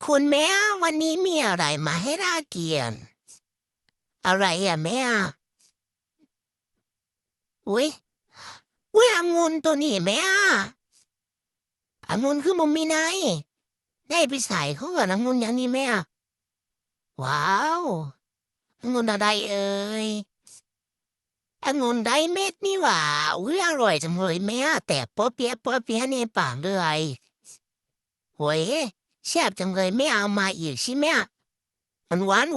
คุณแม่วันนี้มีอะไรมาให้เรากินอะไรอ่ะแม่อุ้ยอุ้ยองุ่นตัวนี้แม่องุ่นคือมันมีไนได้ไปใส่เขากับองุ่นอย่างนี้แม่ว้าวองุ่นอะไรเอ่ยองุ่นไดเม็ดนี่หว่าอุ้ยอร่อยจังเลยแม่แต่ป๊อเปี๊ยะในปากเลยโว้ยแซ่บจังเลยไม่เอามาอีกใช่ไหมมันหวาน